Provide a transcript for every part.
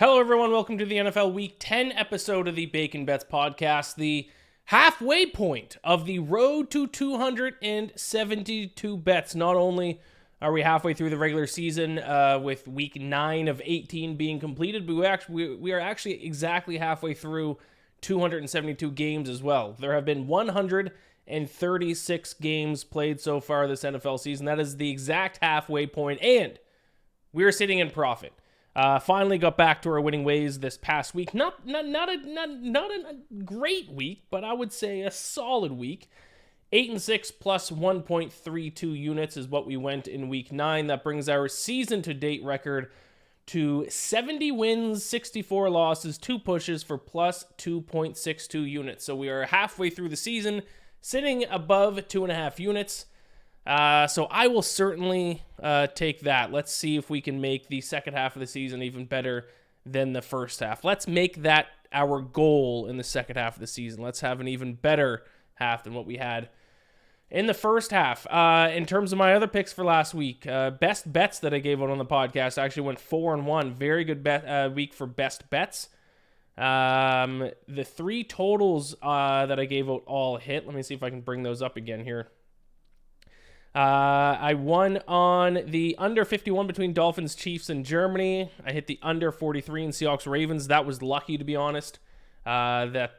Hello, everyone. Welcome to the NFL Week 10 episode of the Bacon Bets podcast, the halfway point of the road to 272 bets. Not only are we halfway through the regular season with Week 9 of 18 being completed, but we are actually exactly halfway through 272 games as well. There have been 136 games played so far this NFL season. That is the exact halfway point, and we are sitting in profit. Finally got back to our winning ways this past week. Not a great week, but I would say a solid week. 8-6 plus 1.32 units is what we went in week 9. That brings our season-to-date record to 70 wins, 64 losses, 2 pushes for plus 2.62 units. So we are halfway through the season, sitting above 2.5 units. So I will certainly take that. Let's see if we can make the second half of the season even better than the first half. Let's make that our goal in the second half of the season. Let's have an even better half than what we had in the first half. In terms of my other picks for last week, best bets that I gave out on the podcast, I actually went 4-1. Very good week for best bets. The 3 totals that I gave out all hit. Let me see if I can bring those up again here. I won on the under 51 between Dolphins, Chiefs, and Germany. I hit the under 43 in Seahawks, Ravens. That was lucky, to be honest. That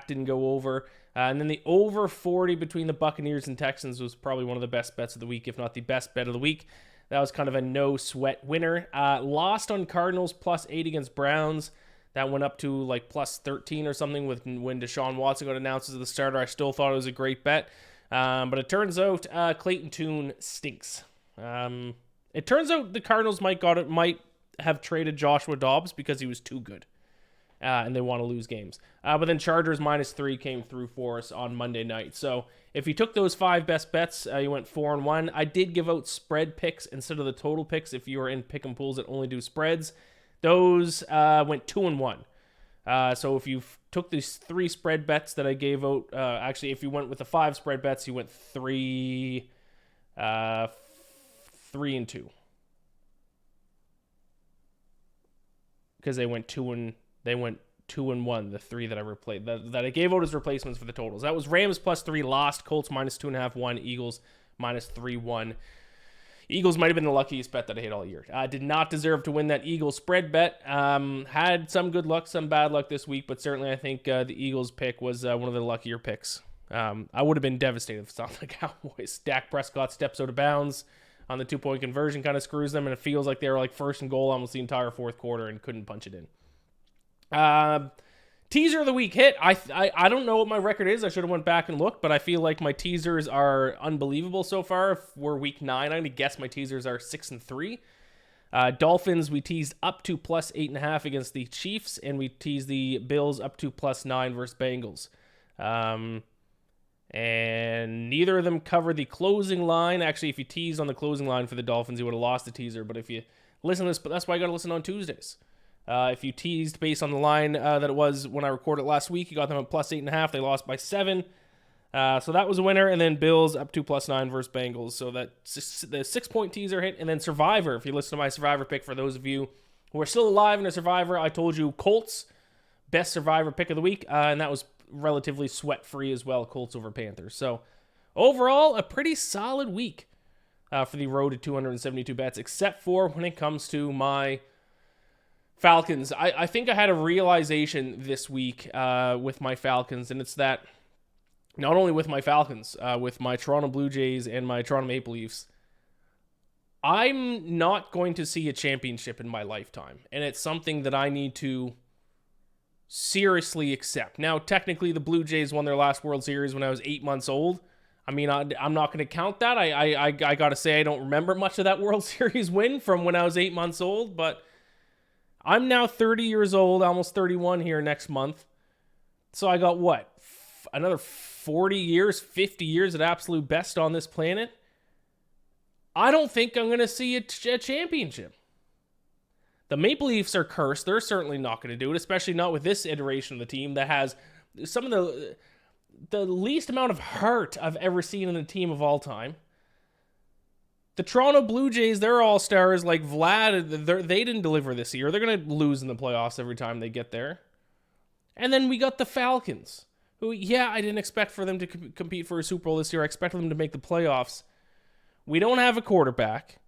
didn't go over. And then the over 40 between the Buccaneers and Texans was probably one of the best bets of the week, if not the best bet of the week. That was kind of a no-sweat winner. Lost on Cardinals plus 8 against Browns. That went up to like plus 13 or something when Deshaun Watson got announced as the starter. I still thought it was a great bet. But it turns out Clayton Tune stinks. It turns out the Cardinals might have traded Joshua Dobbs because he was too good, and they want to lose games. But then Chargers -3 came through for us on Monday night. So if you took those 5 best bets, you went 4-1. I did give out spread picks instead of the total picks. If you are in pick and pools that only do spreads, those went 2-1. So if you took these 3 spread bets that I gave out, actually, if you went with the 5 spread bets, you went 3-2. Because they went 2-1. The 3 that I replayed that I gave out as replacements for the totals. That was Rams +3, lost. Colts -2.5, won. Eagles -3, won. Eagles might have been the luckiest bet that I hit all year. I did not deserve to win that Eagles spread bet. Had some good luck, some bad luck this week, but certainly I think the Eagles pick was one of the luckier picks. I would have been devastated if it's not the Cowboys. Dak Prescott steps out of bounds on the 2-point conversion, kind of screws them, and it feels like they were like first and goal almost the entire fourth quarter and couldn't punch it in. Teaser of the week hit. I don't know what my record is. I should have went back and looked, but I feel like my teasers are unbelievable so far. If we're week 9, I'm going to guess my teasers are 6-3. Dolphins, we teased up to plus 8.5 against the Chiefs, and we teased the Bills up to plus 9 versus Bengals. And neither of them covered the closing line. Actually, if you teased on the closing line for the Dolphins, you would have lost the teaser. But if you listen to this, but that's why I got to listen on Tuesdays. If you teased based on the line that it was when I recorded last week, you got them at plus 8.5. They lost by 7. So that was a winner. And then Bills up to plus 9 versus Bengals. So that the 6-point teaser hit. And then Survivor. If you listen to my Survivor pick, for those of you who are still alive in a Survivor, I told you Colts, best Survivor pick of the week. And that was relatively sweat-free as well, Colts over Panthers. So overall, a pretty solid week for the road to 272 bets, except for when it comes to my Falcons. I think I had a realization this week with my Falcons, and it's that not only with my Falcons, with my Toronto Blue Jays and my Toronto Maple Leafs, I'm not going to see a championship in my lifetime, and it's something that I need to seriously accept. Now, technically, the Blue Jays won their last World Series when I was 8 months old. I mean, I'm not going to count that. I got to say I don't remember much of that World Series win from when I was 8 months old, but I'm now 30 years old, almost 31 here next month. So I got what? Another 40 years, 50 years at absolute best on this planet? I don't think I'm going to see a championship. The Maple Leafs are cursed. They're certainly not going to do it, especially not with this iteration of the team that has some of the least amount of heart I've ever seen in a team of all time. The Toronto Blue Jays, they're all-stars like Vlad. They didn't deliver this year. They're going to lose in the playoffs every time they get there. And then we got the Falcons, who, yeah, I didn't expect for them to compete for a Super Bowl this year. I expected them to make the playoffs. We don't have a quarterback.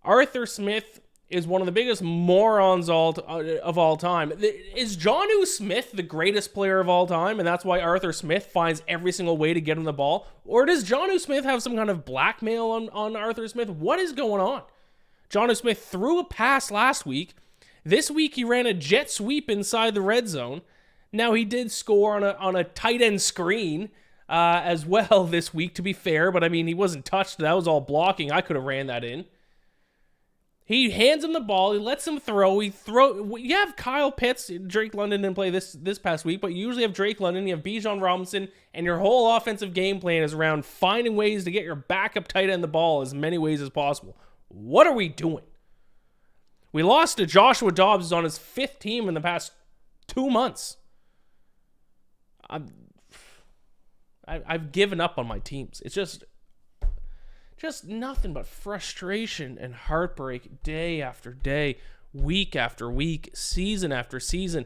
Arthur Smith is one of the biggest morons of all time. Is Jonnu Smith the greatest player of all time, and that's why Arthur Smith finds every single way to get him the ball? Or does Jonnu Smith have some kind of blackmail on Arthur Smith? What is going on? Jonnu Smith threw a pass last week. This week he ran a jet sweep inside the red zone. Now he did score on a tight end screen as well this week, to be fair, but I mean, he wasn't touched. That was all blocking. I could have ran that in. He hands him the ball. He lets him throw. You have Kyle Pitts. Drake London didn't play this past week, but you usually have Drake London. You have Bijan Robinson, and your whole offensive game plan is around finding ways to get your backup tight end the ball as many ways as possible. What are we doing? We lost to Joshua Dobbs, who's on his 5th team in the past 2 months. I've given up on my teams. It's just nothing but frustration and heartbreak day after day, week after week, season after season.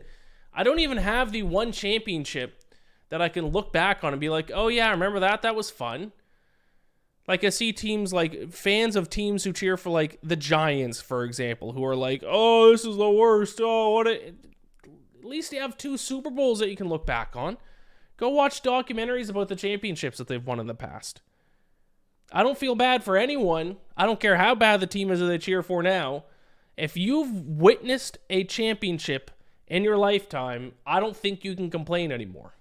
I don't even have the one championship that I can look back on and be like, oh yeah, remember that? That was fun. Like, I see teams, like, fans of teams who cheer for, like, the Giants, for example, who are like, oh, this is the worst. Oh, at least you have 2 Super Bowls that you can look back on. Go watch documentaries about the championships that they've won in the past. I don't feel bad for anyone. I don't care how bad the team is that they cheer for now. If you've witnessed a championship in your lifetime, I don't think you can complain anymore.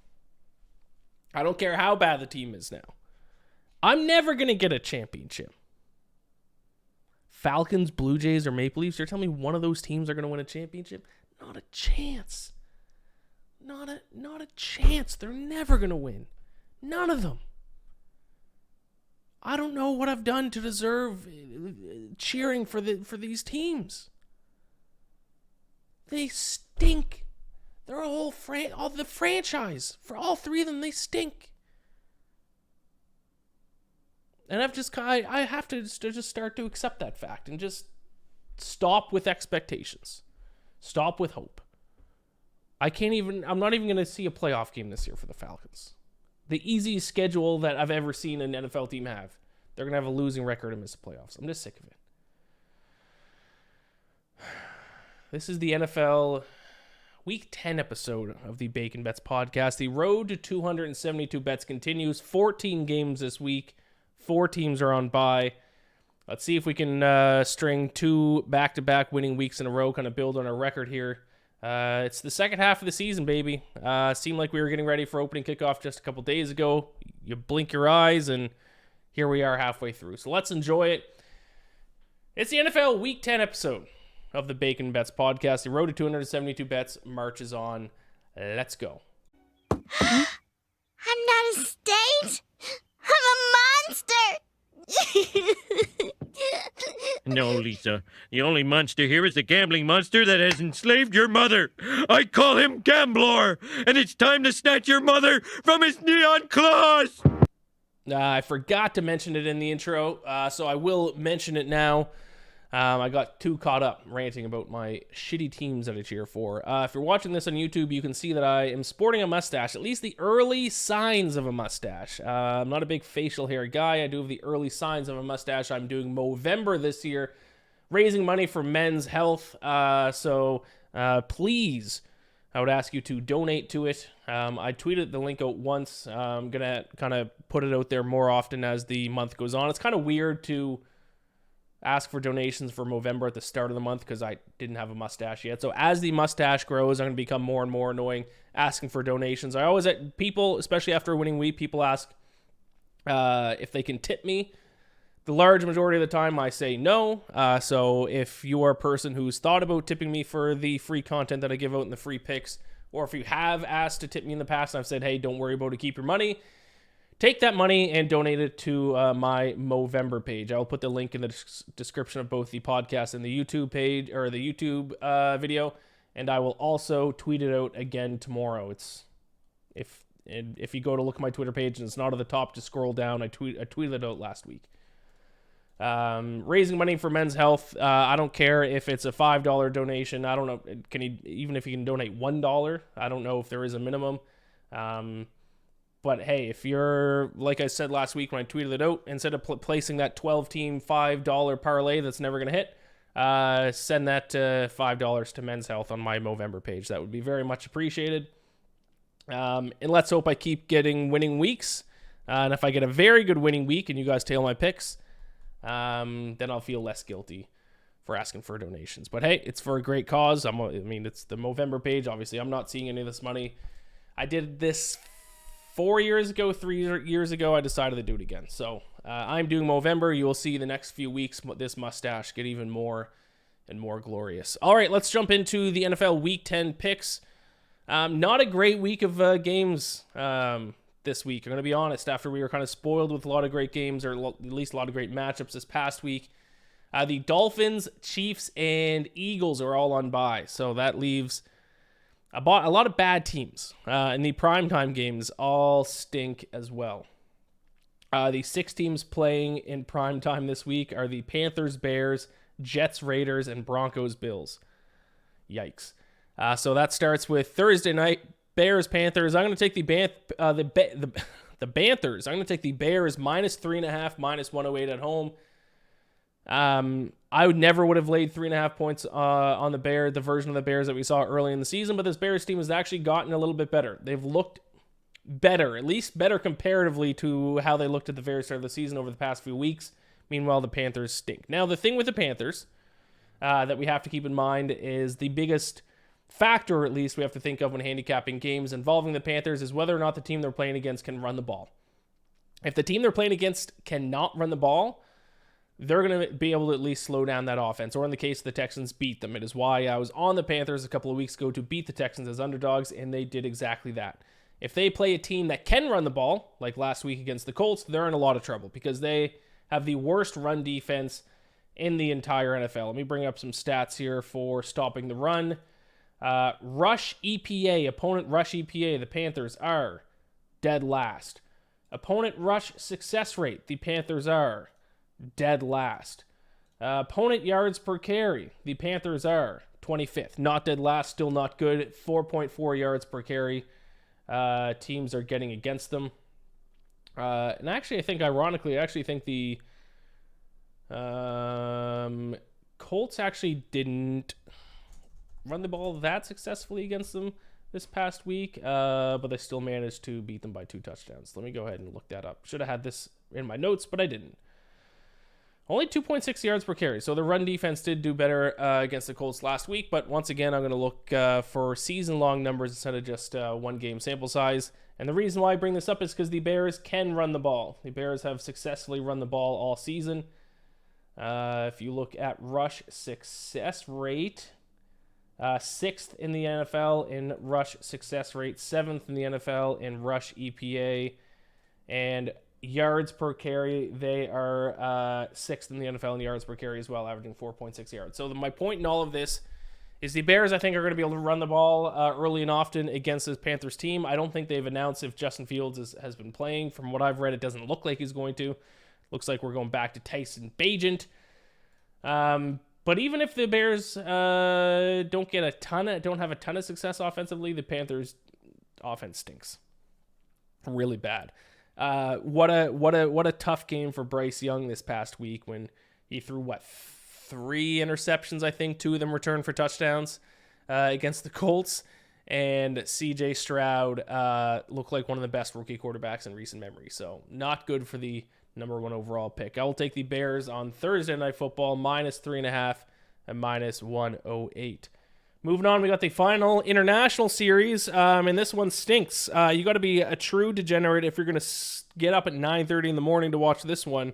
I don't care how bad the team is now. I'm never going to get a championship. Falcons, Blue Jays, or Maple Leafs, you're telling me one of those teams are going to win a championship? Not a chance. Not a chance. They're never going to win. None of them. I don't know what I've done to deserve cheering for these teams. They stink. They're a whole all the franchise. For all 3 of them, they stink. And I have to just start to accept that fact and just stop with expectations. Stop with hope. I'm not even going to see a playoff game this year for the Falcons. The easiest schedule that I've ever seen an NFL team have. They're going to have a losing record and miss the playoffs. I'm just sick of it. This is the NFL Week 10 episode of the Bacon Bets podcast. The road to 272 bets continues. 14 games this week. 4 teams are on bye. Let's see if we can string 2 back-to-back winning weeks in a row, kind of build on our record here. It's the second half of the season, baby. Seemed like we were getting ready for opening kickoff just a couple days ago. You blink your eyes, and here we are halfway through. So let's enjoy it. It's the NFL Week 10 episode of the Bacon Bets podcast. The road to 272 bets marches on. Let's go. I'm not a state. I'm a monster. No, Lisa. The only monster here is the gambling monster that has enslaved your mother. I call him Gambler, and it's time to snatch your mother from his neon claws. I forgot to mention it in the intro, so I will mention it now. I got too caught up ranting about my shitty teams that I cheer for. If you're watching this on YouTube, you can see that I am sporting a mustache, at least the early signs of a mustache. I'm not a big facial hair guy. I do have the early signs of a mustache. I'm doing Movember this year, raising money for men's health. So please, I would ask you to donate to it. I tweeted the link out once. I'm going to kind of put it out there more often as the month goes on. It's kind of weird to ask for donations for Movember at the start of the month because I didn't have a mustache yet. So as the mustache grows, I'm going to become more and more annoying asking for donations. I always, people, especially after a winning week, people ask if they can tip me. The large majority of the time, I say no. So if you are a person who's thought about tipping me for the free content that I give out in the free picks, or if you have asked to tip me in the past and I've said, hey, don't worry about it, keep your money, take that money and donate it to my Movember page. I will put the link in the description of both the podcast and the YouTube page, or the YouTube video, and I will also tweet it out again tomorrow. It's if you go to look at my Twitter page and it's not at the top, just scroll down. I tweeted it out last week. Raising money for men's health. I don't care if it's a $5 donation. I don't know. Even if you can donate $1, I don't know if there is a minimum. But hey, if you're, like I said last week when I tweeted it out, instead of placing that 12-team $5 parlay that's never going to hit, send that $5 to men's health on my Movember page. That would be very much appreciated. And let's hope I keep getting winning weeks. And if I get a very good winning week and you guys tail my picks, then I'll feel less guilty for asking for donations. But hey, it's for a great cause. It's the Movember page. Obviously, I'm not seeing any of this money. I did this 4 years ago, 3 years ago. I decided to do it again. So I'm doing Movember. You will see the next few weeks this mustache get even more and more glorious. All right, let's jump into the NFL Week 10 picks. Not a great week of games this week. I'm going to be honest, after we were kind of spoiled with a lot of great games, or at least a lot of great matchups this past week. The Dolphins, Chiefs, and Eagles are all on bye. So that leaves a lot of bad teams. And the primetime games all stink as well. The 6 teams playing in primetime this week are the Panthers, Bears, Jets, Raiders, and Broncos, Bills. Yikes. So that starts with Thursday night, Bears, Panthers. I'm going to take the Panthers. I'm going to take the Bears minus 3.5, minus 108 at home. I would have laid 3.5 points on the version of the Bears that we saw early in the season, but this Bears team has actually gotten a little bit better. They've looked better, at least better comparatively to how they looked at the very start of the season over the past few weeks. Meanwhile, the Panthers stink. Now, the thing with the Panthers that we have to keep in mind is the biggest factor, at least, we have to think of when handicapping games involving the Panthers is whether or not the team they're playing against can run the ball. If the team they're playing against cannot run the ball, they're going to be able to at least slow down that offense, or in the case of the Texans, beat them. It is why I was on the Panthers a couple of weeks ago to beat the Texans as underdogs, and they did exactly that. If they play a team that can run the ball, like last week against the Colts, they're in a lot of trouble because they have the worst run defense in the entire NFL. Let me bring up some stats here for stopping the run. Rush EPA, opponent rush EPA, the Panthers are dead last. Opponent rush success rate, the Panthers are dead last. Opponent yards per carry, the Panthers are 25th. Not dead last, still not good. 4.4 yards per carry teams are getting against them. And actually, I think the Colts actually didn't run the ball that successfully against them this past week, but they still managed to beat them by 2 touchdowns. Let me go ahead and look that up. Should have had this in my notes, but I didn't. Only 2.6 yards per carry, so the run defense did do better against the Colts last week, but once again, I'm going to look for season-long numbers instead of just one-game sample size. And the reason why I bring this up is because the Bears can run the ball. The Bears have successfully run the ball all season. If you look at rush success rate, 6th in the NFL in rush success rate, 7th in the NFL in rush EPA, and yards per carry, they are 6th in the NFL in yards per carry as well, averaging 4.6 yards. So my point in all of this is the Bears, I think, are going to be able to run the ball early and often against this Panthers team. I don't think they've announced if Justin Fields has been playing. From what I've read, it doesn't look like he's going to. Looks like we're going back to Tyson Bagent. But even if the Bears don't have a ton of success offensively, the Panthers' offense stinks really bad. What a tough game for Bryce Young this past week when he threw 3 interceptions, I think 2 of them returned for touchdowns against the Colts, and CJ Stroud looked like one of the best rookie quarterbacks in recent memory. So not good for the number 1 overall pick. I will take the Bears on Thursday Night Football minus 3.5 and minus 108. Moving on, we got the final international series, and this one stinks. You got to be a true degenerate if you're going to get up at 9:30 in the morning to watch this one,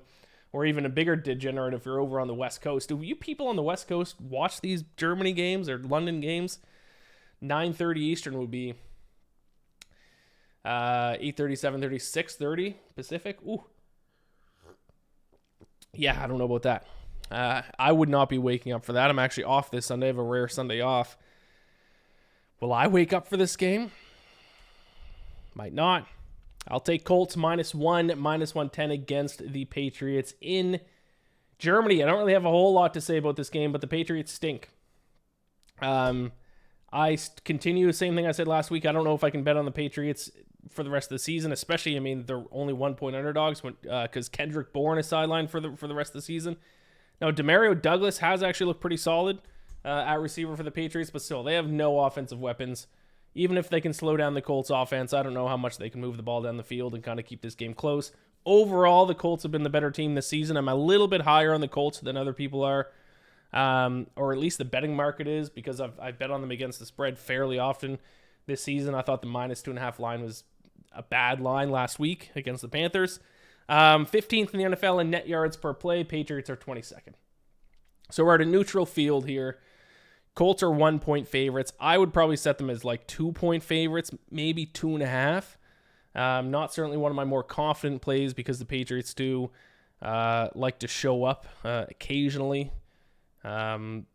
or even a bigger degenerate if you're over on the West Coast. Do you people on the West Coast watch these Germany games or London games? 9:30 Eastern would be 8:30, 7:30, 6:30 Pacific. Ooh. Yeah, I don't know about that. I would not be waking up for that. I'm actually off this Sunday. I have a rare Sunday off. Will I wake up for this game? Might not. I'll take Colts -1, -110 against the Patriots in Germany, I don't really have a whole lot to say about this game, but the Patriots stink. I continue the same thing I said last week. I don't know if I can bet on the Patriots for the rest of the season, especially, I mean, they're only 1-point underdogs because Kendrick Bourne is sidelined for the rest of the season. Now, Demario Douglas has actually looked pretty solid at receiver for the Patriots, but still, they have no offensive weapons. Even if they can slow down the Colts offense, I don't know how much they can move the ball down the field and kind of keep this game close. Overall, the Colts have been the better team this season. I'm a little bit higher on the Colts than other people are. Or at least the betting market is, because I bet on them against the spread fairly often this season. I thought the -2.5 line was a bad line last week against the Panthers. 15th in the NFL in net yards per play. Patriots are 22nd. So we're at a neutral field here. Colts are 1-point favorites. I would probably set them as like 2-point favorites, maybe 2.5. Not certainly one of my more confident plays because the Patriots do like to show up occasionally. Hard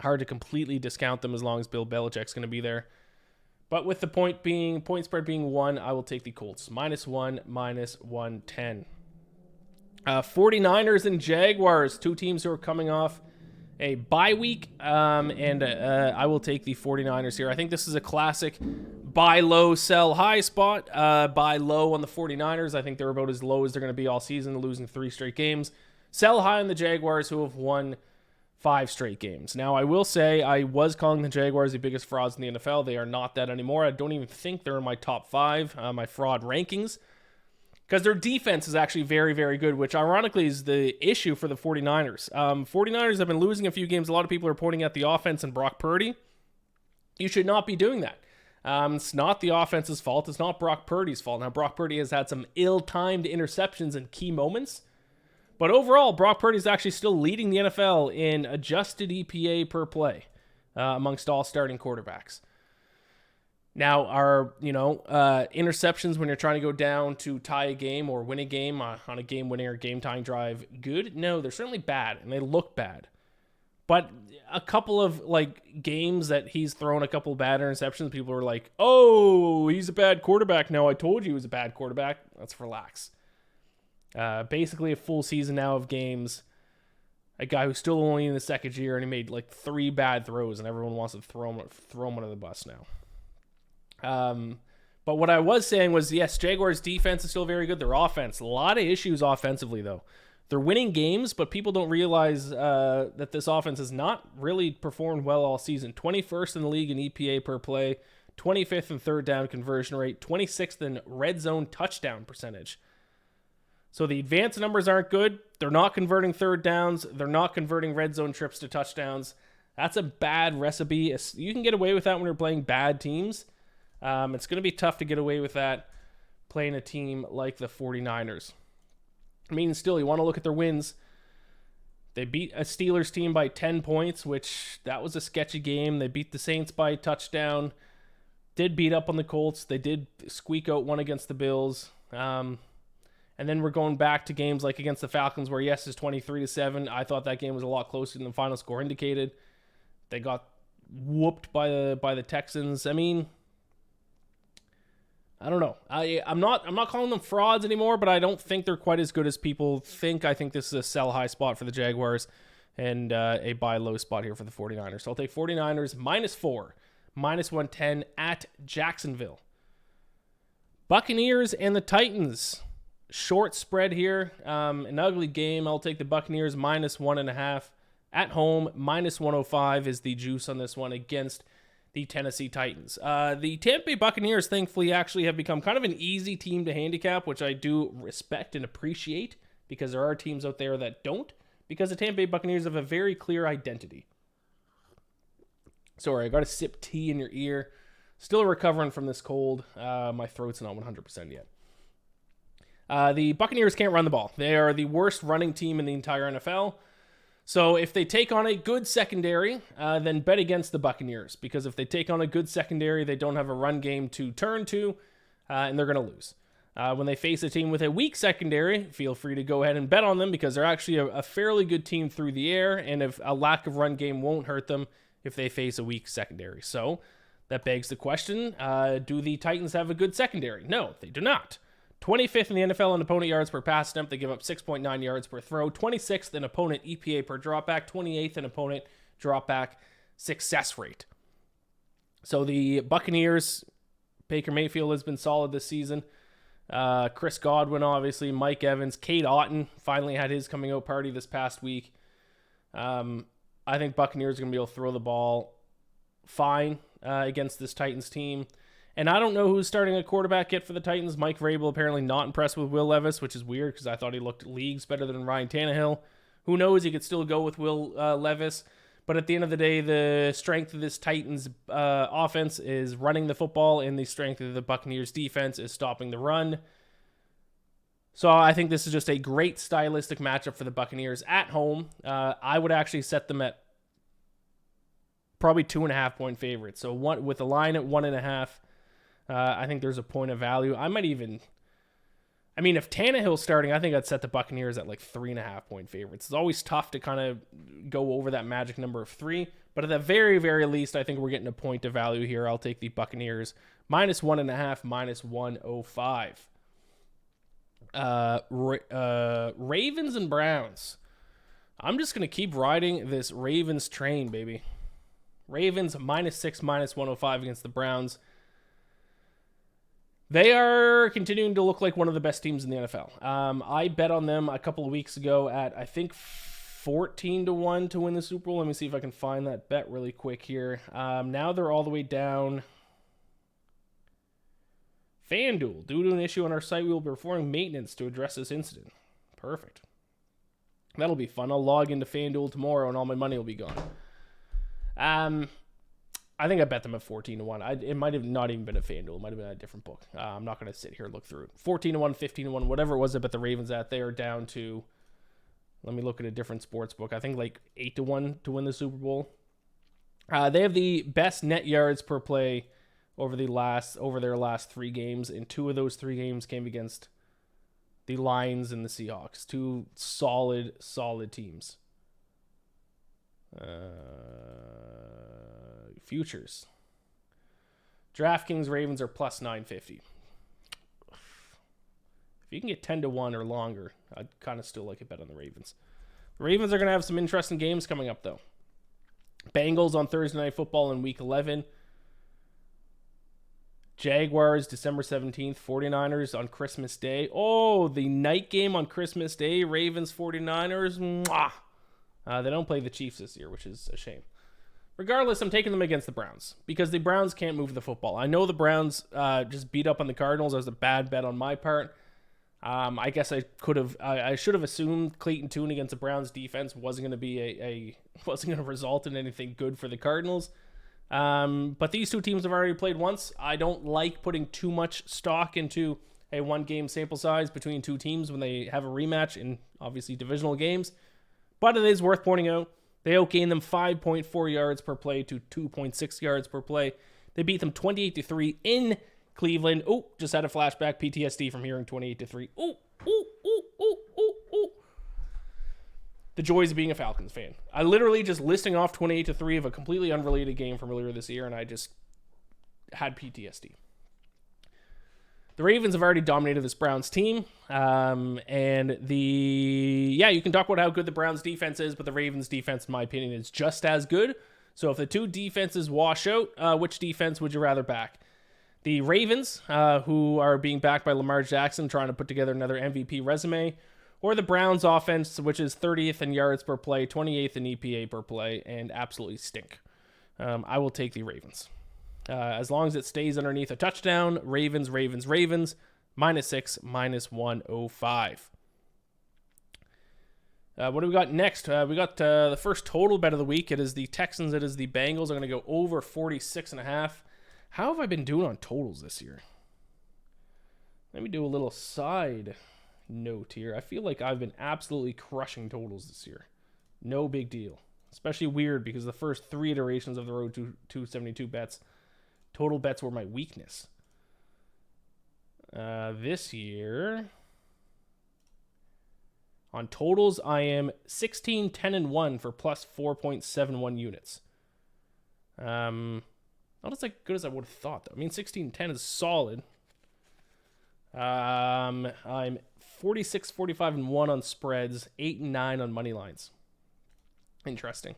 to completely discount them as long as Bill Belichick's going to be there. But with the point spread being 1, I will take the Colts. -1, -110. 49ers and Jaguars, two teams who are coming off a bye week. And I will take the 49ers here. I think this is a classic buy low, sell high spot. Buy low on the 49ers. I think they're about as low as they're going to be all season, losing 3 straight games. Sell high on the Jaguars, who have won 5 straight games. Now, I will say I was calling the Jaguars the biggest frauds in the NFL. They are not that anymore. I don't even think they're in my top 5, my fraud rankings, because their defense is actually very, very good, which ironically is the issue for the 49ers. 49ers have been losing a few games. A lot of people are pointing at the offense and Brock Purdy. You should not be doing that. It's not the offense's fault. It's not Brock Purdy's fault. Now, Brock Purdy has had some ill-timed interceptions in key moments. But overall, Brock Purdy is actually still leading the NFL in adjusted EPA per play amongst all starting quarterbacks. Now, are interceptions when you're trying to go down to tie a game or win a game on a game-winning or game-tying drive good? No, they're certainly bad, and they look bad. But a couple of games that he's thrown a couple of bad interceptions, people are like, "Oh, he's a bad quarterback now. I told you he was a bad quarterback." Let's relax. Basically a full season now of games. A guy who's still only in the second year, and he made 3 bad throws, and everyone wants to throw him under the bus now. But what I was saying was, yes, Jaguars' defense is still very good. Their offense, a lot of issues offensively, though. They're winning games, but people don't realize that this offense has not really performed well all season. 21st in the league in EPA per play, 25th in third down conversion rate, 26th in red zone touchdown percentage. So the advanced numbers aren't good. They're not converting third downs. They're not converting red zone trips to touchdowns. That's a bad recipe. You can get away with that when you're playing bad teams. It's going to be tough to get away with that playing a team like the 49ers. I mean, still, you want to look at their wins. They beat a Steelers team by 10 points, which that was a sketchy game. They beat the Saints by a touchdown. Did beat up on the Colts. They did squeak out one against the Bills. And then we're going back to games like against the Falcons where, yes, it's 23-7. I thought that game was a lot closer than the final score indicated. They got whooped by the Texans. I mean, I don't know. I'm not calling them frauds anymore, but I don't think they're quite as good as people think. I think this is a sell high spot for the Jaguars and a buy low spot here for the 49ers. So I'll take 49ers -4, -110 at Jacksonville. Buccaneers and the Titans. Short spread here. An ugly game. I'll take the Buccaneers -1.5. At home, -105 is the juice on this one against the Tennessee Titans. The Tampa Bay Buccaneers, thankfully, actually have become kind of an easy team to handicap, which I do respect and appreciate, because there are teams out there that don't, because the Tampa Bay Buccaneers have a very clear identity. Sorry, I got a sip tea in your ear. Still recovering from this cold. My throat's not 100% yet. The Buccaneers can't run the ball. They are the worst running team in the entire NFL. So if they take on a good secondary, then bet against the Buccaneers. Because if they take on a good secondary, they don't have a run game to turn to, and they're going to lose. When they face a team with a weak secondary, feel free to go ahead and bet on them, because they're actually a fairly good team through the air, and if a lack of run game won't hurt them if they face a weak secondary. So that begs the question, do the Titans have a good secondary? No, they do not. 25th in the NFL in opponent yards per pass attempt. They give up 6.9 yards per throw. 26th in opponent EPA per dropback. 28th in opponent dropback success rate. So the Buccaneers, Baker Mayfield has been solid this season. Chris Godwin, obviously. Mike Evans. Cade Otton finally had his coming out party this past week. I think Buccaneers are going to be able to throw the ball fine against this Titans team. And I don't know who's starting a quarterback yet for the Titans. Mike Vrabel apparently not impressed with Will Levis, which is weird because I thought he looked leagues better than Ryan Tannehill. Who knows? He could still go with Will Levis. But at the end of the day, the strength of this Titans offense is running the football, and the strength of the Buccaneers defense is stopping the run. So I think this is just a great stylistic matchup for the Buccaneers at home. I would actually set them at probably 2.5-point favorites. So with the line at 1.5, I think there's a point of value. If Tannehill's starting, I think I'd set the Buccaneers at like 3.5-point favorites. It's always tough to kind of go over that magic number of 3. But at the very, very least, I think we're getting a point of value here. I'll take the Buccaneers -1.5, -105. Ravens and Browns. I'm just going to keep riding this Ravens train, baby. Ravens -6, -105 against the Browns. They are continuing to look like one of the best teams in the NFL. I bet on them a couple of weeks ago at, I think, 14-1 to win the Super Bowl. Let me see if I can find that bet really quick here. Now they're all the way down. FanDuel, due to an issue on our site, we will be performing maintenance to address this incident. Perfect. That'll be fun. I'll log into FanDuel tomorrow and all my money will be gone. I think I bet them at 14-1. It might have not even been a FanDuel. It might have been a different book. I'm not going to sit here and look through it. 14-1, 15-1, whatever it was I bet the Ravens at, they are down to, let me look at a different sports book. I think like 8-1 to win the Super Bowl. They have the best net yards per play over their last 3 games, and 2 of those 3 games came against the Lions and the Seahawks. 2 solid teams. Futures. DraftKings Ravens are +950. If you can get 10-1 or longer, I'd kind of still like a bet on the Ravens. The Ravens are going to have some interesting games coming up, though. Bengals on Thursday Night Football in Week 11. Jaguars December 17th. 49ers on Christmas Day. Oh, the night game on Christmas Day. Ravens 49ers. Mwah! They don't play the Chiefs this year, which is a shame. Regardless, I'm taking them against the Browns because the Browns can't move the football. I know the Browns just beat up on the Cardinals. That was a bad bet on my part. I guess I should have assumed Clayton Tune against the Browns defense wasn't going to wasn't going to result in anything good for the Cardinals. But these 2 teams have already played once. I don't like putting too much stock into a 1-game sample size between 2 teams when they have a rematch in obviously divisional games. But it is worth pointing out, they outgained them 5.4 yards per play to 2.6 yards per play. They beat them 28-3 in Cleveland. Oh, just had a flashback PTSD from hearing 28-3. The joys of being a Falcons fan. I literally just listing off 28-3 of a completely unrelated game from earlier this year, and I just had PTSD. The Ravens have already dominated this Browns team. You can talk about how good the Browns defense is, but the Ravens defense, in my opinion, is just as good. So if the 2 defenses wash out, which defense would you rather back? The Ravens, who are being backed by Lamar Jackson, trying to put together another MVP resume, or the Browns offense, which is 30th in yards per play, 28th in EPA per play, and absolutely stink. I will take the Ravens. As long as it stays underneath a touchdown, Ravens, -6, -105. What do we got next? We got the first total bet of the week. It is the Texans. It is the Bengals. I'm going to go over 46.5. How have I been doing on totals this year? Let me do a little side note here. I feel like I've been absolutely crushing totals this year. No big deal. Especially weird because the first 3 iterations of the Road to 272 bets, total bets were my weakness. This year, on totals, I am 16, 10, and 1 for plus 4.71 units. Not as good as I would have thought, though. I mean, 16, 10 is solid. I'm 46, 45, and 1 on spreads, 8 and 9 on money lines. Interesting.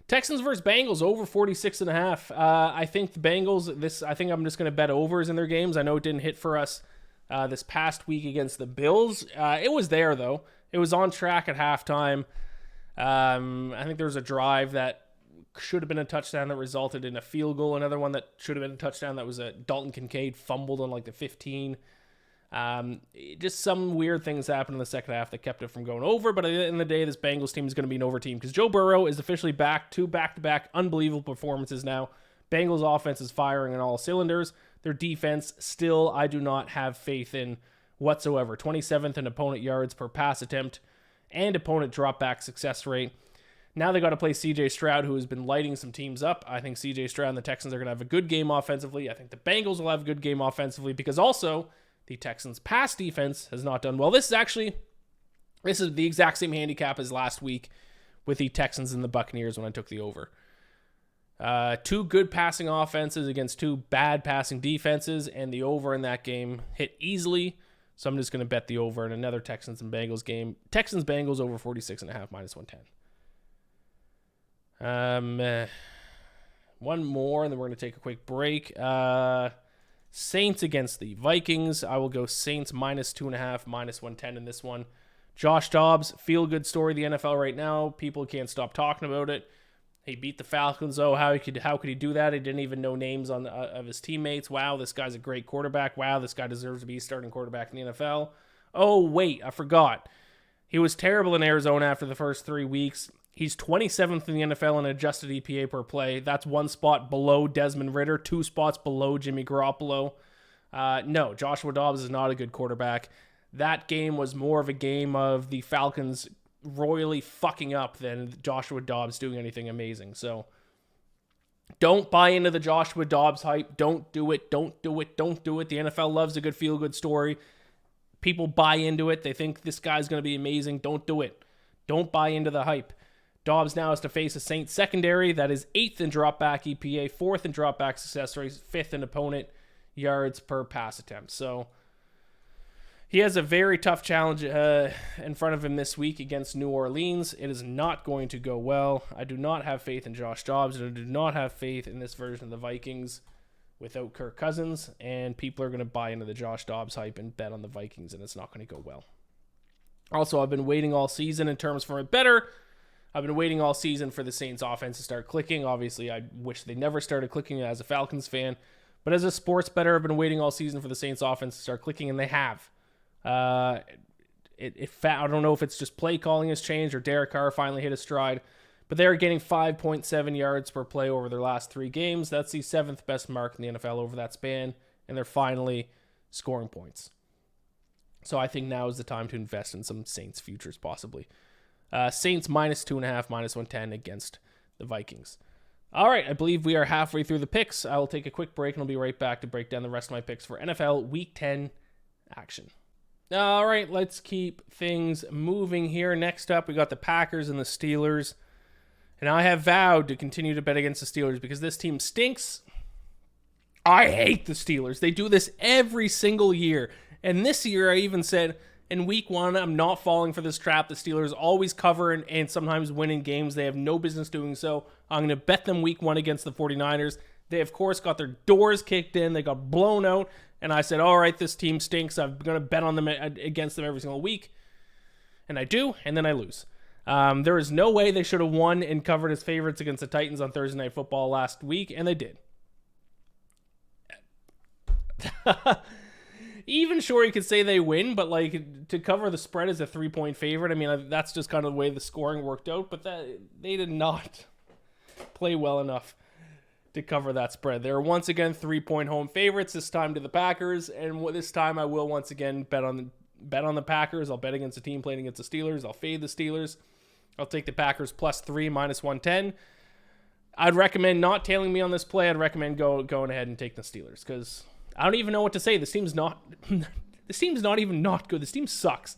Texans versus Bengals, over 46.5. I think the Bengals, I think I'm just going to bet overs in their games. I know it didn't hit for us this past week against the Bills. It was there, though. It was on track at halftime. I think there was a drive that should have been a touchdown that resulted in a field goal. Another one that should have been a touchdown that was a Dalton Kincaid fumbled on like the 15. Just some weird things happened in the second half that kept it from going over. But at the end of the day, this Bengals team is going to be an over team because Joe Burrow is officially back. 2 back-to-back unbelievable performances now. Bengals offense is firing on all cylinders. Their defense still, I do not have faith in whatsoever. 27th in opponent yards per pass attempt and opponent dropback success rate. Now they got to play CJ Stroud, who has been lighting some teams up. I think CJ Stroud and the Texans are going to have a good game offensively. I think the Bengals will have a good game offensively because also the Texans' pass defense has not done well. This is the exact same handicap as last week with the Texans and the Buccaneers when I took the over. 2 good passing offenses against 2 bad passing defenses, and the over in that game hit easily. So I'm just going to bet the over in another Texans and Bengals game. Texans-Bengals over 46.5, minus 110. One more, and then we're going to take a quick break. Saints against the Vikings. I will go Saints minus 2.5, minus 110 in this one. Josh Dobbs, feel-good story of the NFL right now. People can't stop talking about it. He beat the Falcons. Oh, how could he do that? He didn't even know names of his teammates. Wow, this guy's a great quarterback. Wow, this guy deserves to be a starting quarterback in the NFL. Oh, wait, I forgot. He was terrible in Arizona after the first 3 weeks. He's 27th in the NFL in adjusted EPA per play. That's 1 spot below Desmond Ridder, 2 spots below Jimmy Garoppolo. No, Joshua Dobbs is not a good quarterback. That game was more of a game of the Falcons royally fucking up than Joshua Dobbs doing anything amazing. So don't buy into the Joshua Dobbs hype. Don't do it. Don't do it. Don't do it. The NFL loves a good feel-good story. People buy into it. They think this guy's going to be amazing. Don't do it. Don't buy into the hype. Dobbs now has to face a Saints secondary that is 8th in dropback EPA, 4th in dropback success rates, 5th in opponent yards per pass attempt. So he has a very tough challenge in front of him this week against New Orleans. It is not going to go well. I do not have faith in Josh Dobbs, and I do not have faith in this version of the Vikings without Kirk Cousins, and people are going to buy into the Josh Dobbs hype and bet on the Vikings, and it's not going to go well. Also, I've been waiting all season in terms for it better. I've been waiting all season for the Saints offense to start clicking. Obviously, I wish they never started clicking as a Falcons fan. But as a sports bettor, I've been waiting all season for the Saints offense to start clicking, and they have. I don't know if it's just play calling has changed or Derek Carr finally hit a stride. But they're getting 5.7 yards per play over their last 3 games. That's the 7th best mark in the NFL over that span. And they're finally scoring points. So I think now is the time to invest in some Saints futures possibly. Saints minus 2.5, minus 110 against the Vikings. All right, I believe we are halfway through the picks. I will take a quick break and I'll be right back to break down the rest of my picks for NFL Week 10 action. All right, let's keep things moving here. Next up, we got the Packers and the Steelers. And I have vowed to continue to bet against the Steelers because this team stinks. I hate the Steelers. They do this every single year. And this year, I even said, in week 1, I'm not falling for this trap. The Steelers always cover and sometimes win in games they have no business doing so. I'm going to bet them week 1 against the 49ers. They, of course, got their doors kicked in. They got blown out. And I said, all right, this team stinks. I'm going to bet on them against them every single week. And I do, and then I lose. There is no way they should have won and covered as favorites against the Titans on Thursday Night Football last week, and they did. Even sure you could say they win, but like to cover the spread as a 3-point favorite, I mean, that's just kind of the way the scoring worked out, but they did not play well enough to cover that spread. They're once again 3-point home favorites, this time to the Packers, and this time I will once again bet on the Packers. I'll bet against a team playing against the Steelers. I'll fade the Steelers. I'll take the Packers +3, minus 110. I'd recommend not tailing me on this play. I'd recommend going ahead and take the Steelers because I don't even know what to say. This team's not even not good. This team sucks.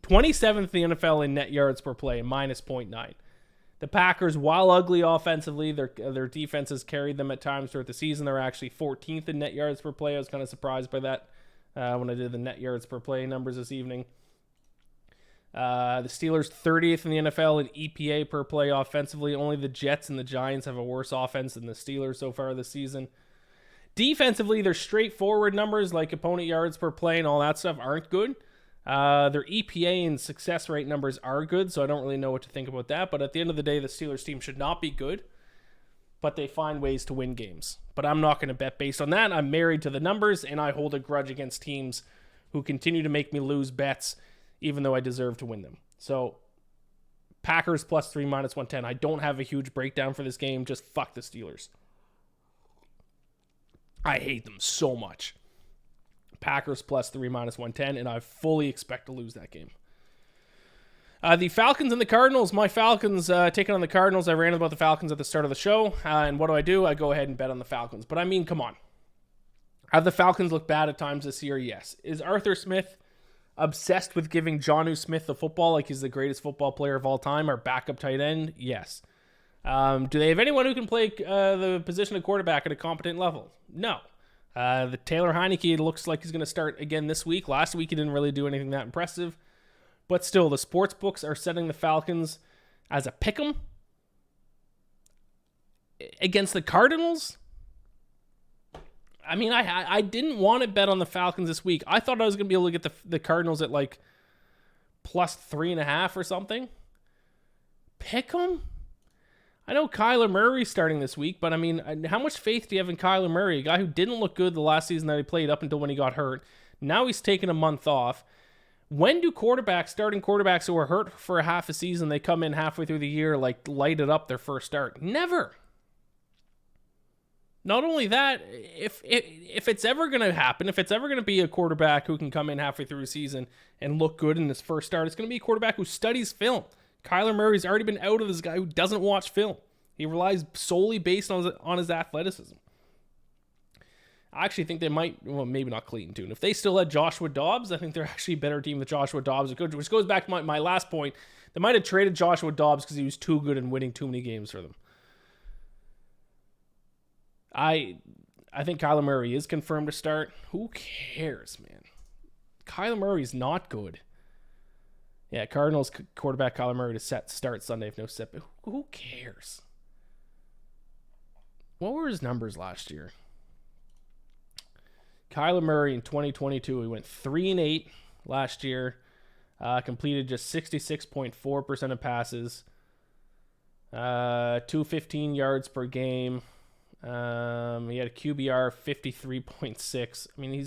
27th in the NFL in net yards per play, minus 0.9. The Packers, while ugly offensively, their defense has carried them at times throughout the season. They're actually 14th in net yards per play. I was kind of surprised by that when I did the net yards per play numbers this evening. The Steelers 30th in the NFL in EPA per play offensively. Only the Jets and the Giants have a worse offense than the Steelers so far this season. Defensively, their straightforward numbers like opponent yards per play and all that stuff aren't good. Their EPA and success rate numbers are good, so I don't really know what to think about that. But at the end of the day, the Steelers team should not be good, but they find ways to win games. But I'm not going to bet based on that. I'm married to the numbers, and I hold a grudge against teams who continue to make me lose bets even though I deserve to win them. So, Packers +3 -110. I don't have a huge breakdown for this game. Just fuck the Steelers. I hate them so much. Packers +3 -110, and I fully expect to lose that game. The Falcons and the Cardinals. My Falcons taking on the Cardinals. I ran about the Falcons at the start of the show, and what do? I go ahead and bet on the Falcons. But I mean, come on. Have the Falcons looked bad at times this year? Yes. Is Arthur Smith obsessed with giving Jonnu Smith the football like he's the greatest football player of all time, our backup tight end? Yes. Do they have anyone who can play the position of quarterback at a competent level? No. The Taylor Heineke looks like he's going to start again this week. Last week he didn't really do anything that impressive. But still, the sports books are setting the Falcons as a pick'em against the Cardinals. I mean, I didn't want to bet on the Falcons this week. I thought I was going to be able to get the Cardinals at like +3.5 or something. Pick 'em? I know Kyler Murray's starting this week, but I mean, how much faith do you have in Kyler Murray? A guy who didn't look good the last season that he played up until when he got hurt. Now he's taken a month off. When do starting quarterbacks who are hurt for a half a season, they come in halfway through the year, like light it up their first start? Never. Not only that, if it's ever going to happen, if it's ever going to be a quarterback who can come in halfway through a season and look good in his first start, it's going to be a quarterback who studies film. Kyler Murray's already been out of this guy who doesn't watch film. He relies solely based on his athleticism. I actually think they might, well, maybe not Clayton Tune. If they still had Joshua Dobbs, I think they're actually a better team with Joshua Dobbs, which goes back to my last point. They might have traded Joshua Dobbs because he was too good and winning too many games for them. I think Kyler Murray is confirmed to start. Who cares, man? Kyler Murray's not good. Yeah, Cardinals quarterback Kyler Murray to start Sunday if no set. But who cares? What were his numbers last year? Kyler Murray in 2022, he went 3-8 last year. Completed just 66.4% of passes. 215 yards per game. He had a QBR of 53.6. I mean,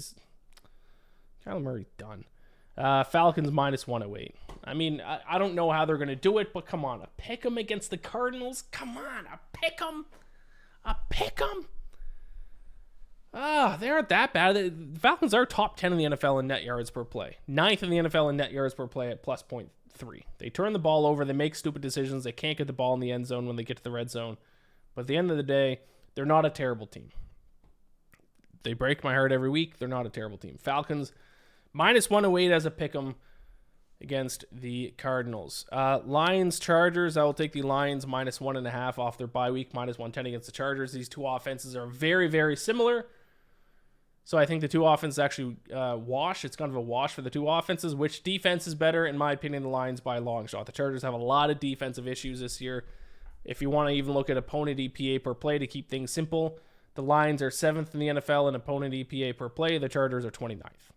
Kyler Murray's done. Falcons -108. I mean, I don't know how they're going to do it, but come on. A pick 'em against the Cardinals? Come on, a pick 'em? A pick 'em? They aren't that bad. The Falcons are top 10 in the NFL in net yards per play. 9th in the NFL in net yards per play at +0.3. They turn the ball over. They make stupid decisions. They can't get the ball in the end zone when they get to the red zone. But at the end of the day, they're not a terrible team. They break my heart every week. They're not a terrible team. Falcons -108 as a pick'em against the Cardinals. Lions, Chargers. I will take the Lions -1.5 off their bye week, -110 against the Chargers. These two offenses are very, very similar. So I think the two offenses actually wash. It's kind of a wash for the two offenses. Which defense is better? In my opinion, the Lions by a long shot. The Chargers have a lot of defensive issues this year. If you want to even look at opponent EPA per play to keep things simple, the Lions are 7th in the NFL in opponent EPA per play. The Chargers are 29th.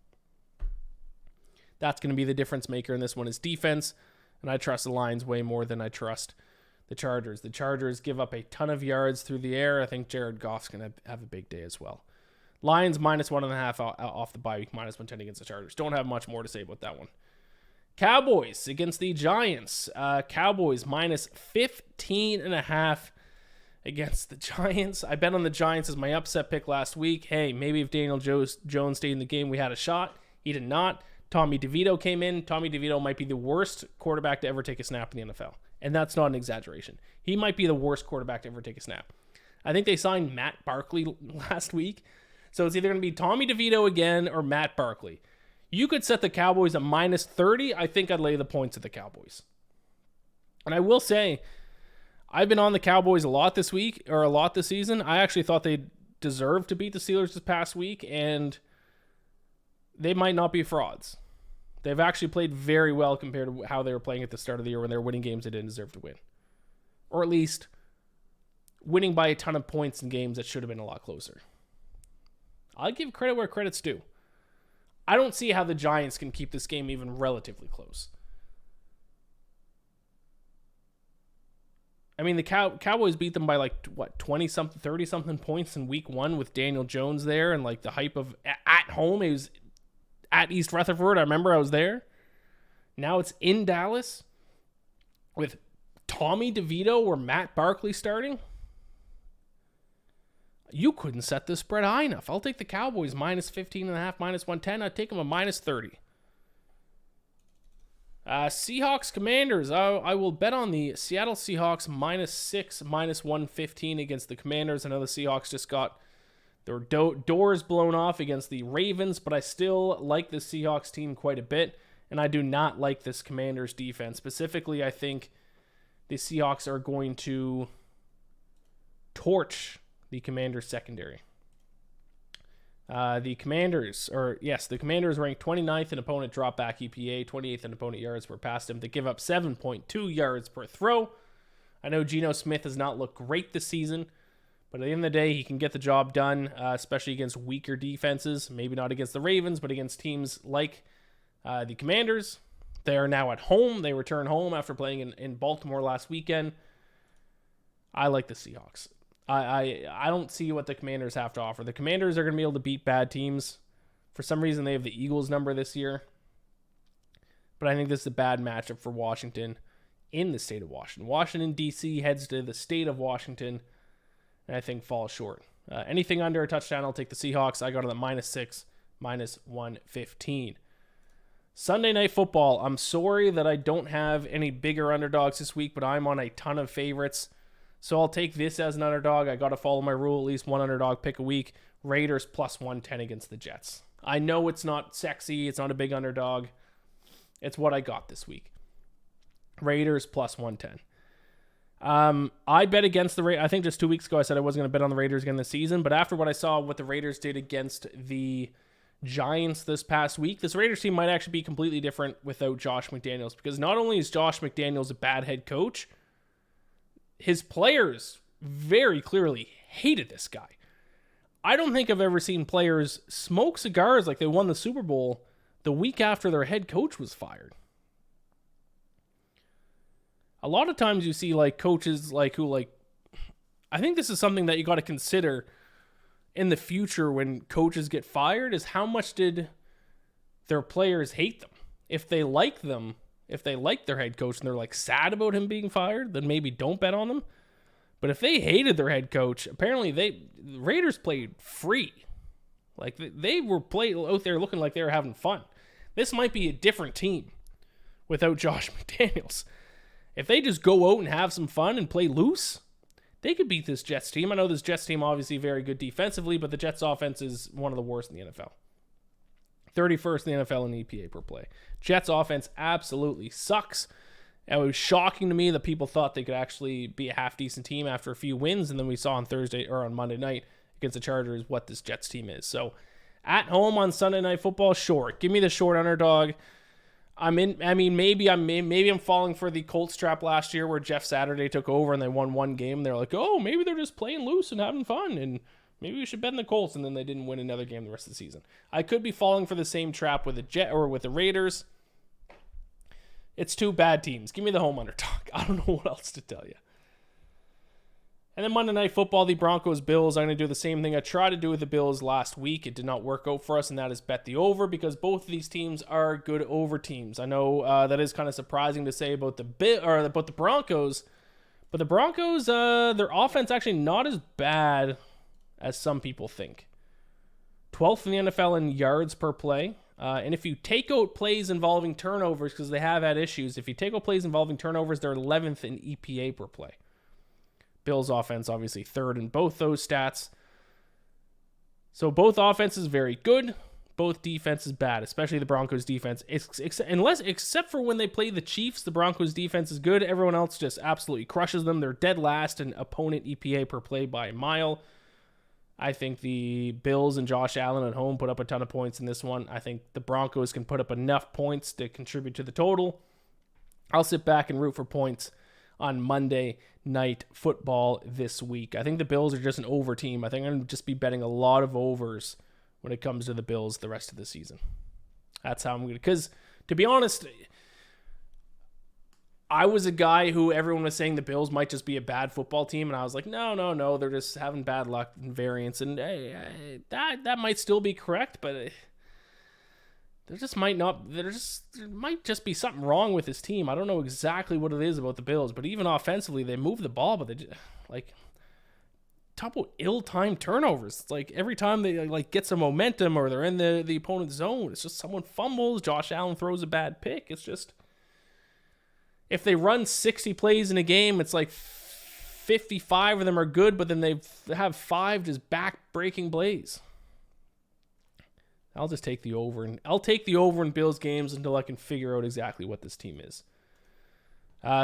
That's going to be the difference maker in this one is defense, and I trust the Lions way more than I trust the Chargers. The Chargers give up a ton of yards through the air. I think Jared Goff's going to have a big day as well. Lions -1.5 off the bye week, -110 against the Chargers. Don't have much more to say about that one. Cowboys against the Giants. Cowboys -15.5 against the Giants. I bet on the Giants as my upset pick last week. Hey, maybe if Daniel Jones stayed in the game, we had a shot. He did not. Tommy DeVito came in. Tommy DeVito might be the worst quarterback to ever take a snap in the NFL. And that's not an exaggeration. He might be the worst quarterback to ever take a snap. I think they signed Matt Barkley last week. So it's either going to be Tommy DeVito again or Matt Barkley. You could set the Cowboys at -30. I think I'd lay the points at the Cowboys. And I will say, I've been on the Cowboys a lot this season. I actually thought they deserved to beat the Steelers this past week, and they might not be frauds. They've actually played very well compared to how they were playing at the start of the year when they were winning games they didn't deserve to win. Or at least winning by a ton of points in games that should have been a lot closer. I'll give credit where credit's due. I don't see how the Giants can keep this game even relatively close. I mean, the Cowboys beat them by 20-something, 30-something points in week 1 with Daniel Jones there and the hype of at home. It was at East Rutherford. I remember I was there. Now it's in Dallas with Tommy DeVito or Matt Barkley starting. You couldn't set the spread high enough. I'll take the Cowboys minus 15.5, minus 110. I'd take them a minus 30. Seahawks Commanders. I will bet on the Seattle Seahawks minus 6, minus 115 against the Commanders. I know the Seahawks just got their doors blown off against the Ravens, but I still like the Seahawks team quite a bit, and I do not like this Commanders defense. Specifically, I think the Seahawks are going to torch the Commanders secondary. The Commanders ranked 29th in opponent dropback EPA, 28th in opponent yards per pass attempt. They give up 7.2 yards per throw. I know Geno Smith has not looked great this season, but at the end of the day, he can get the job done, especially against weaker defenses. Maybe not against the Ravens, but against teams like the Commanders. They are now at home. They return home after playing in Baltimore last weekend. I like the Seahawks. I don't see what the Commanders have to offer. The Commanders are going to be able to beat bad teams. For some reason, they have the Eagles number this year. But I think this is a bad matchup for Washington in the state of Washington. Washington, D.C. heads to the state of Washington, and I think falls short. Anything under a touchdown, I'll take the Seahawks. I got on the minus 6, minus 115. Sunday Night Football. I'm sorry that I don't have any bigger underdogs this week, but I'm on a ton of favorites. So I'll take this as an underdog. I got to follow my rule, at least one underdog pick a week. Raiders plus 110 against the Jets. I know it's not sexy. It's not a big underdog. It's what I got this week. Raiders plus 110. I bet against the Raiders. I think just 2 weeks ago I said I wasn't going to bet on the Raiders again this season. But after what I saw what the Raiders did against the Giants this past week, this Raiders team might actually be completely different without Josh McDaniels. Because not only is Josh McDaniels a bad head coach, his players very clearly hated this guy. I don't think I've ever seen players smoke cigars like they won the Super Bowl the week after their head coach was fired. A lot of times you see coaches who I think this is something that you got to consider in the future when coaches get fired is how much did their players hate them? If they like them, if they like their head coach and they're sad about him being fired, then maybe don't bet on them. But if they hated their head coach, apparently the Raiders played free. They were out there looking like they were having fun. This might be a different team without Josh McDaniels. If they just go out and have some fun and play loose, they could beat this Jets team. I know this Jets team obviously very good defensively, but the Jets offense is one of the worst in the NFL. 31st in the NFL in EPA per play. Jets offense absolutely sucks. It was shocking to me that people thought they could actually be a half-decent team after a few wins, and then we saw on Monday night against the Chargers what this Jets team is. So, at home on Sunday Night Football, short. Give me the short underdog. Maybe I'm falling for the Colts trap last year where Jeff Saturday took over and they won one game. They're like, oh, maybe they're just playing loose and having fun, and maybe we should bet on the Colts, and then they didn't win another game the rest of the season. I could be falling for the same trap with the Raiders. It's two bad teams. Give me the home underdog. I don't know what else to tell you. And then Monday Night Football, the Broncos-Bills. I'm going to do the same thing I tried to do with the Bills last week. It did not work out for us, and that is bet the over because both of these teams are good over teams. I know that is kind of surprising to say about the Broncos, but the Broncos, their offense actually not as bad as some people think. 12th in the NFL in yards per play. And if you take out plays involving turnovers, because they have had issues, if you take out plays involving turnovers, they're 11th in EPA per play. Bills offense, obviously, third in both those stats. So both offenses very good. Both defenses bad, especially the Broncos defense. Except for when they play the Chiefs, the Broncos defense is good. Everyone else just absolutely crushes them. They're dead last in opponent EPA per play by a mile. I think the Bills and Josh Allen at home put up a ton of points in this one. I think the Broncos can put up enough points to contribute to the total. I'll sit back and root for points on Monday Night Football this week. I think the Bills are just an over team. I think I'm going to just be betting a lot of overs when it comes to the Bills the rest of the season. That's how I'm going to, because to be honest, I was a guy who everyone was saying the Bills might just be a bad football team, and I was like, no, they're just having bad luck and variance, and that might still be correct, but there might just be something wrong with this team. I don't know exactly what it is about the Bills, but even offensively, they move the ball, but they talk about ill-timed turnovers. It's like every time they get some momentum or they're in the opponent's zone, it's just someone fumbles, Josh Allen throws a bad pick. It's just, if they run 60 plays in a game, it's like 55 of them are good, but then they have 5 just back-breaking plays. I'll just take the over, and I'll take the over in Bills games until I can figure out exactly what this team is.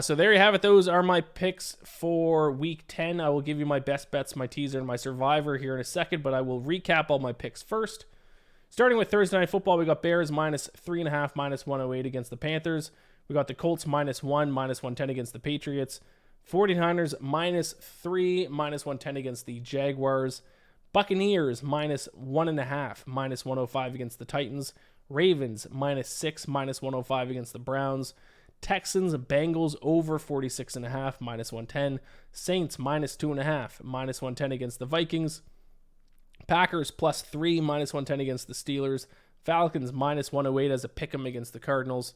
So there you have it. Those are my picks for Week 10. I will give you my best bets, my teaser, and my survivor here in a second, but I will recap all my picks first. Starting with Thursday Night Football, we got Bears -3.5, -108 against the Panthers. We got the Colts -1, -110 against the Patriots. 49ers -3, -110 against the Jaguars. Buccaneers -1.5, -105 against the Titans. Ravens -6, -105 against the Browns. Texans, Bengals over 46.5, -110. Saints -2.5, -110 against the Vikings. Packers +3, -110 against the Steelers. Falcons -108 as a pick'em against the Cardinals.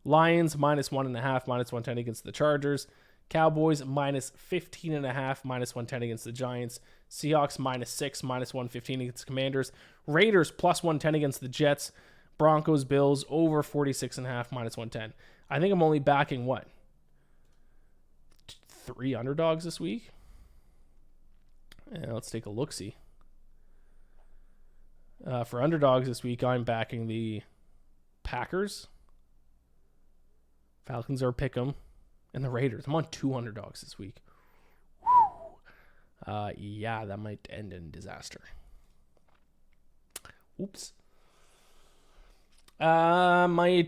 Lions -1.5, -110 against the Chargers. Cowboys -15.5, -110 against the Giants. Seahawks -6, -115 against the Commanders. Raiders +110 against the Jets. Broncos, Bills over 46.5, -110. I think I'm only backing 3 underdogs this week? Let's take a look-see. For underdogs this week, I'm backing the Packers. Falcons are pick'em. And the Raiders. I'm on 2 underdogs this week. Yeah, that might end in disaster. Oops. My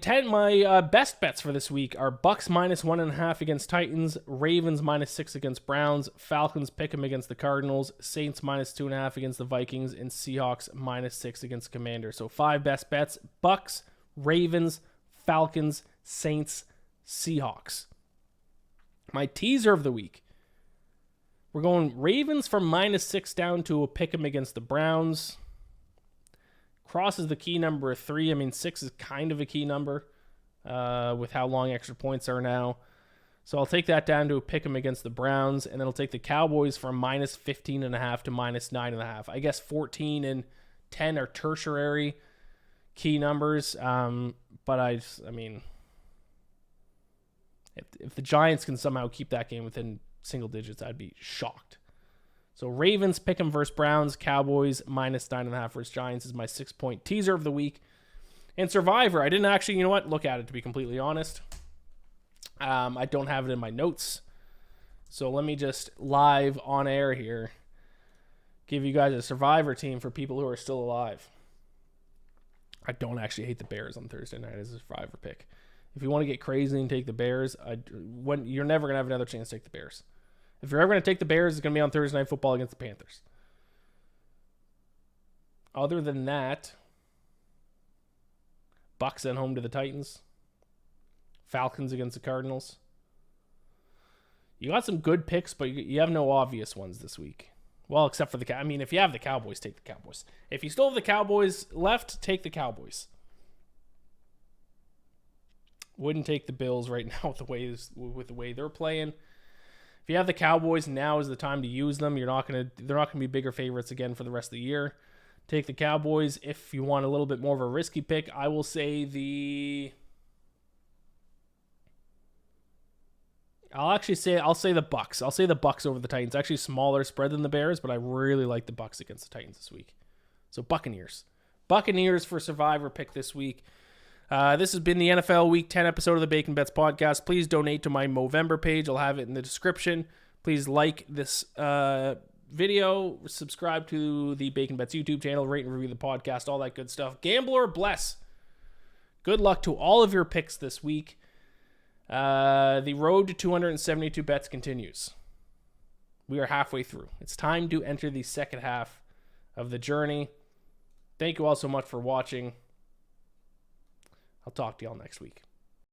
best bets for this week are Bucks -1.5 against Titans, Ravens -6 against Browns, Falcons pick'em against the Cardinals, Saints -2.5 against the Vikings, and Seahawks -6 against the Commanders. So 5 best bets: Bucks, Ravens, Falcons, Saints, Seahawks. My teaser of the week. We're going Ravens from -6 down to a pick'em against the Browns. Crosses the key number of 3. I mean, 6 is kind of a key number with how long extra points are now. So I'll take that down to a pick'em against the Browns, and then I'll take the Cowboys from -15.5 to -9.5. I guess 14 and 10 are tertiary key numbers, but I mean, if the Giants can somehow keep that game within single digits, I'd be shocked. So Ravens pick'em versus Browns, Cowboys -9.5 versus Giants is my 6-point teaser of the week. And Survivor, I didn't actually, look at it, to be completely honest. I don't have it in my notes. So let me just live on air here give you guys a Survivor team for people who are still alive. I don't actually hate the Bears on Thursday night as a Survivor pick. If you want to get crazy and take the Bears, you're never going to have another chance to take the Bears. If you're ever going to take the Bears, it's going to be on Thursday Night Football against the Panthers. Other than that, Bucks at home to the Titans. Falcons against the Cardinals. You got some good picks, but you have no obvious ones this week. Well, except for if you have the Cowboys, take the Cowboys. If you still have the Cowboys left, take the Cowboys. Wouldn't take the Bills right now with the way they're playing. If you have the Cowboys, now is the time to use them. They're not going to be bigger favorites again for the rest of the year. Take the Cowboys. If you want a little bit more of a risky pick, I will say I'll say the Bucks. I'll say the Bucks over the Titans. Actually, smaller spread than the Bears, but I really like the Bucks against the Titans this week. So Buccaneers for Survivor pick this week. This has been the NFL Week 10 episode of the Bacon Bets podcast. Please donate to my Movember page. I'll have it in the description. Please like this video, subscribe to the Bacon Bets YouTube channel, rate and review the podcast, all that good stuff. Gambler bless. Good luck to all of your picks this week. The road to 272 bets continues. We are halfway through. It's time to enter the second half of the journey. Thank you all so much for watching. I'll talk to y'all next week.